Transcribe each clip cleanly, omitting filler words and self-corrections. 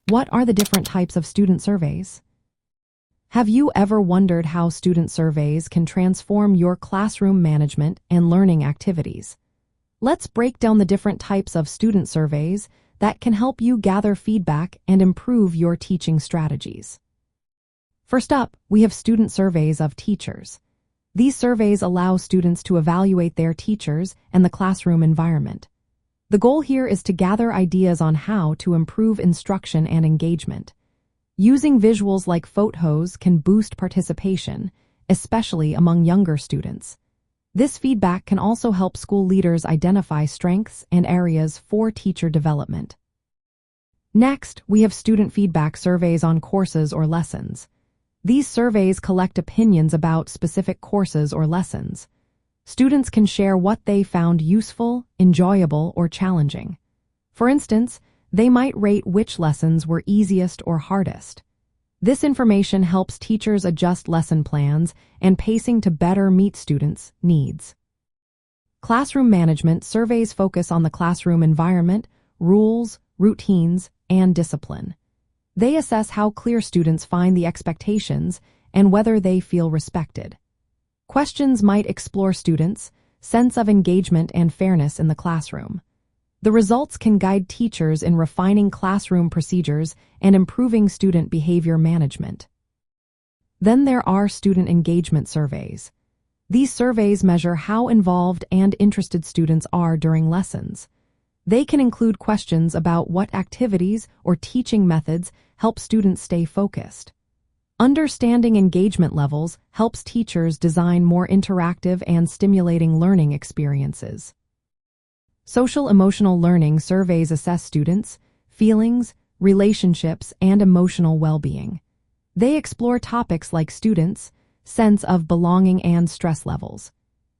What are the different types of student surveys? Have you ever wondered how student surveys can transform your classroom management and learning activities? Let's break down the different types of student surveys that can help you gather feedback and improve your teaching strategies. First up, we have student surveys of teachers. These surveys allow students to evaluate their teachers and the classroom environment. The goal here is to gather ideas on how to improve instruction and engagement. Using visuals like photos can boost participation, especially among younger students. This feedback can also help school leaders identify strengths and areas for teacher development. Next, we have student feedback surveys on courses or lessons. These surveys collect opinions about specific courses or lessons. Students can share what they found useful, enjoyable, or challenging. For instance, they might rate which lessons were easiest or hardest. This information helps teachers adjust lesson plans and pacing to better meet students' needs. Classroom management surveys focus on the classroom environment, rules, routines, and discipline. They assess how clear students find the expectations and whether they feel respected. Questions might explore students' sense of engagement and fairness in the classroom. The results can guide teachers in refining classroom procedures and improving student behavior management. Then there are student engagement surveys. These surveys measure how involved and interested students are during lessons. They can include questions about what activities or teaching methods help students stay focused. Understanding engagement levels helps teachers design more interactive and stimulating learning experiences. Social-emotional learning surveys assess students' feelings, relationships, and emotional well-being. They explore topics like students' sense of belonging and stress levels.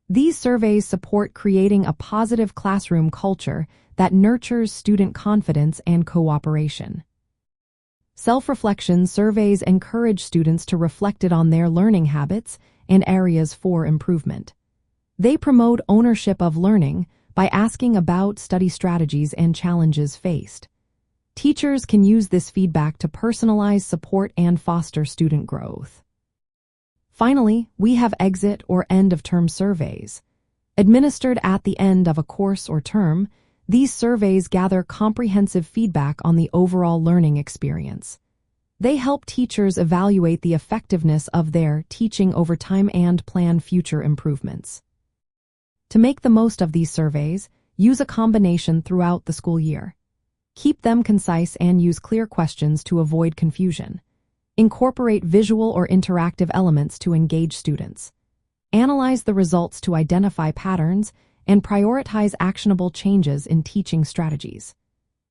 These surveys support creating a positive classroom culture that nurtures student confidence and cooperation. Self-reflection surveys encourage students to reflect on their learning habits and areas for improvement. They promote ownership of learning by asking about study strategies and challenges faced. Teachers can use this feedback to personalize support and foster student growth. Finally, we have exit or end-of-term surveys. Administered at the end of a course or term, these surveys gather comprehensive feedback on the overall learning experience. They help teachers evaluate the effectiveness of their teaching over time and plan future improvements. To make the most of these surveys, use a combination throughout the school year. Keep them concise and use clear questions to avoid confusion. Incorporate visual or interactive elements to engage students. Analyze the results to identify patterns and prioritize actionable changes in teaching strategies.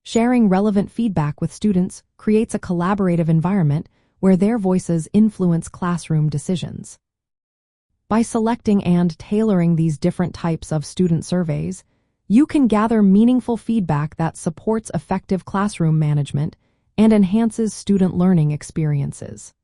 Sharing relevant feedback with students creates a collaborative environment where their voices influence classroom decisions. By selecting and tailoring these different types of student surveys, you can gather meaningful feedback that supports effective classroom management and enhances student learning experiences.